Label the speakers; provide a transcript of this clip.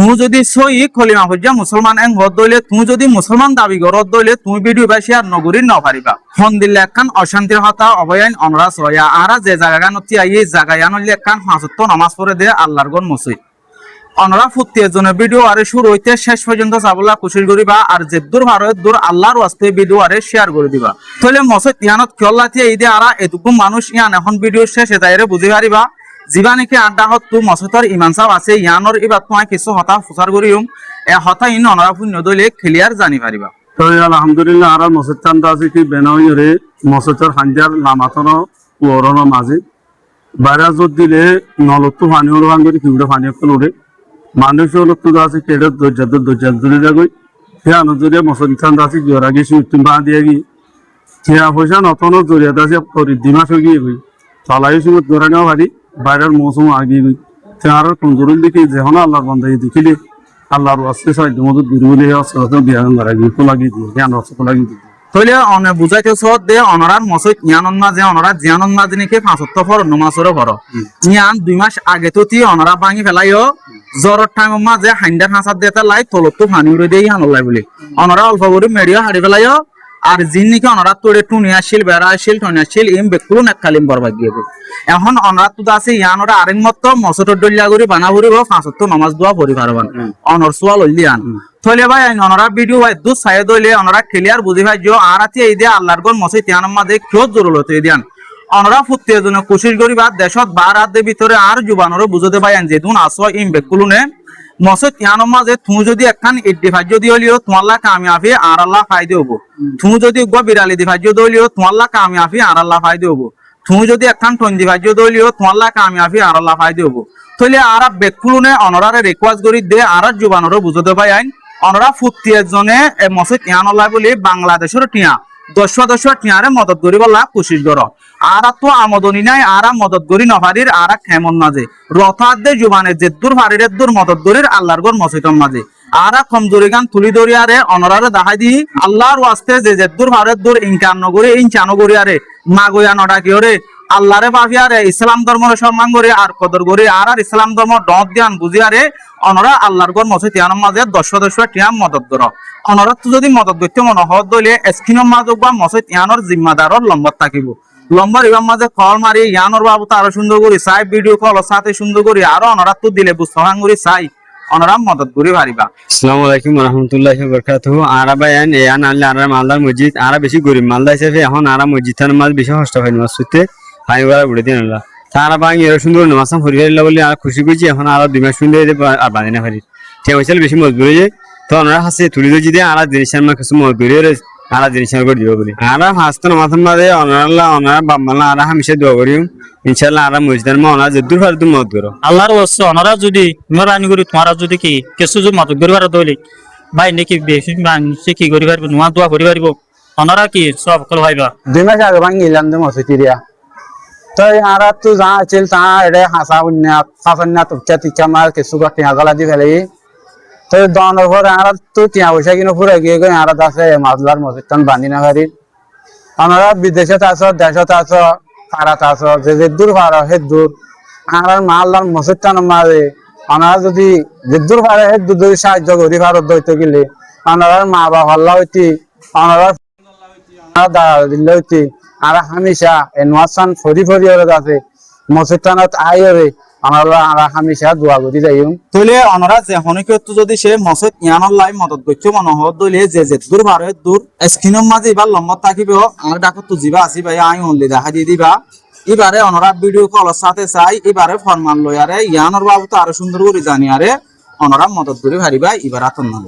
Speaker 1: তুমি যদি সই কলিমা পর্যা মুসলমান এং হদ দইলে তুমি যদি মুসলমান দাবি করত দইলে তুমি ভিডিও বা শেয়ার নগরী ন পারিবা ফোন দিলে একখান অশান্তির হতা অবয়ান অনরা সয়া আরা যে জায়গা নতি আই এই জায়গায় আনলে একখান হাসত নামাজ পড়ে দে আল্লাহর গন মসজিদ অনরা ফুত্তি এজনের ভিডিও আরে শুরু হইতে শেষ পর্যন্ত যাবলা কোশিশ করিবা আর যে দূর ভারত দূর আল্লাহর ওয়াস্তে ভিডিও আরে শেয়ার করে দিবা তাহলে মসজিদ ইয়ানত কিয়লাতি এই দে আরা এটুকু মানুষ ইয়ান এখন ভিডিও শেষে তাইরে বুঝি পারিবা জীবানিকে আড্ডা হত তু মসজিদর ইমান সাহেব আছে ইয়ানোর এবার তোমায় কিছু হতা ফুসার করিম এ হতা ইন অনরা শূন্য দলে ক্লিয়ার জানি পারিবা
Speaker 2: তো আলহামদুলিল্লাহ আর মসজিদ চান্দা আছে কি বেনাইরে মসজিদর হাঞ্জার লামাতন ওরন মাঝে বাইরে জোর দিলে নলতো পানি হলো ভাঙি কিউড়ে পানি উড়ে মানুষ হলো তো আছে কেটে দরজা দূরে যাগই সে আনজরে মসজিদ চান্দা আছে জোর আগে সুতিম বা দিয়ে গি টিয়া পয়সা নতন জরিয়াতে আছে করি দিমাস হয়ে গিয়ে গই চলাই সময় ধরে নেওয়া পারি বাইরের মৌসুম আগে গই আর কোন জরুরি দেখি যখন আল্লাহর বন্ধাই দেখিলে আল্লাহর ওয়াস্তে সাহায্য মদত গুরু বলে জ্ঞান লাগিয়ে লাগিয়ে দিয়ে জ্ঞান রসক লাগিয়ে দিয়ে
Speaker 1: তাহলে অনে বুঝাইতেছ দে অনরার মসজিদ জ্ঞানন মাঝে অনরা জ্ঞানন মাঝে নাকি 75 ফর নমাসরও ফর জ্ঞান 2 মাস আগে তো তি অনরা ভাঙি ফেলাইও জ্বরের টাইম মাঝে হাইন্ডার হাসাত দেতা লাই তলত তো পানি উড়ে দেই হানলাই বলে অনরা অল্প করে মেডিয়া হারি ফেলাইও আর জিন নাকি অনরা তোড়ে টুনি আসিল বেড়া আসিল টনি আসিল এম বেকুন এক কালিম বরবাদ গিয়ে এখন অনরা তো আছে ইয়ানরা আরেক মত মসজিদের দলিয়া করে বানা ভরিব 75 নামাজ দোয়া পড়ি পারবান অনর সোয়াল হইলিয়ান তাহলে ভাই অনরা ভিডিও ভাই দু সাইড হইলে অনরা ক্লিয়ার বুঝি ভাই যে আর আতি এই দে আল্লাহর গন মসজিদ ইয়ানার মাঝে কিয় জরুরত এই দিয়ান অনরা ফুত্তে জন্য কোশিশ করিবা দেশত বার রাত ভিতরে আর জুবানরও বুঝতে পাই যে দুন আসো ইম বেকুলুনে মসজিদ ইয়ানার মাঝে তুমি যদি একখান ইদ্দিফাজ যদি হলিও তোমাল্লা কামিয়াবি আর আল্লাহ ফায়দা হবো তুমি যদি গো বিরালি দিফাজ দলিও তোমাল্লা কামিয়াবি আর আল্লাহ ফায়দা হবো তুমি যদি একখান টন্দি ভাজ্য দলিও তোমাল্লা কামিয়াবি আর আল্লাহ ফায়দা হবো তাহলে আর বেকুলুনে অনরারে রিকোয়েস্ট করি দে আর জুবানরও বুঝতে পাই আইন অনরা ফুত্তি এজনে মসজিদ ইয়ানল্লাহ বলি বাংলাদেশের টিয়া 10 টিয়ারে মদত করি বলা কোশিশ কর আর তো আমদনি নাই আর মদত করি নফারির আর খেমন মাঝে রথার দে জুবানের যে দূর ফারির দূর মদত করির আল্লাহর গর মসজিদের মাঝে আর কমজোরি গান তুলি দরিয়ারে অনরারে দেখাই দি আল্লাহর ওয়াস্তে যে দূর ফারের দূর ইনকান নগরী ইনচান নগরিয়ারে মাগয়া নডাকিওরে আল্লাহরে বাফিয়ারে ইসলাম ধর্মের সম্মান করে আর কদর করে আর ইসলাম ধর্ম ডট দিয়ান বুঝিয়ারে অনরা আল্লাহর গর মসজিদ ইয়ানোর মাঝে 10 টিয়া মদত কর অনরা তো যদি মদত করতে মনে হত দইলে স্ক্রিনের মাঝে বা মসজিদ ইয়ানোর জিম্মাদারর লম্বর থাকিব লম্বর ইবার মাঝে কল মারি ইয়ানোর বাবু তো আরো সুন্দর করি চাই ভিডিও কল সাথে সুন্দর করি আরো অনরা তো দিলে বুঝতাম করি চাই অনরা মদত করি পারিবা।
Speaker 3: আসসালামু আলাইকুম ওয়া রাহমাতুল্লাহি ওয়া বারাকাতুহু আরা বায়ান ইয়ান আল্লাহ আর মালদার মসজিদ আরা বেশি গরিব মালদা হিসেবে এখন আরা মসজিদের মাঝ বেশি কষ্ট হয় মসজিদে পানি গড়া উড়ে দিন আল্লাহ তারা বাঙি এর সুন্দর নামাজ পড়িলা বলে আর খুশি করছি এখন আর 2 মাস সুন্দর আর বাঁধি না পারি ঠিক হয়েছিল বেশি মজবুরি যে তো ওনারা হাসে তুলি যদি আর জিনিসের মা কিছু মজবুরি আর জিনিসের করে দিব বলি আর হাসতো নামাজ মাঝে ওনারা বাবা আর হামিশে দোয়া করি ইনশাআল্লাহ আর মসজিদের মা ওনারা যদুর ফার তুমি মত করো
Speaker 4: আল্লাহর ওয়াস্তে ওনারা যদি মেরানি করি তোমারা যদি কি কিছু যদি মত করিবার দইলে ভাই নাকি বেশি সে কি করি পারবো নোয়া দোয়া করি পারবো ওনারা কি সব কল ভাইবা
Speaker 5: 2 মাস আগে ভাঙিলাম যে মসজিদিয়া তো আর তো যা আছিল তা এড়ে হাসা উন্না তো চাতি মার কিছু করতে আগলা দি ফেলে তো দনের পর আর তো টিয়া পয়সা কিনে পুরো গিয়ে গিয়ে আর আছে মাছলার মসজিদ বান্ধি না পারি আমরা বিদেশে আছো দেশত আছো পাড়াত আছো যে দূর পাড়া হে দূর আর মাল্লার মসজিদটা মারে আমরা যদি যে দূর পাড়া হে দূর যদি সাহায্য করি ভারত দইতে গেলে আমরা মা বাবা হল্লা হইতি আমরা দাঁড়া দিলে হইতি আর হামেশা এনওয়াসান ফরি ওরে আছে মসজিদটানত আইরে আমরা হামেশা দোয়া করি যাইম
Speaker 1: তাহলে অনরা যে হনিকে তো যদি সে মসজিদ ইয়ানল্লাহ মদত করছে মনে হত দইলে যে দূর ভারত দূর স্ক্রিনের মাঝে এবার লম্বা থাকিবে আর ডাকত তো জিবা আসি ভাই আই অনলি দেখা দিয়ে দিবা এবারে অনরা ভিডিও কলের সাথে চাই এবারে ফরমান লয়ারে ইয়ানোর বাবু তো আরো সুন্দর করে জানি আরে অনরা মদত করে ভারিবা এবার আতন না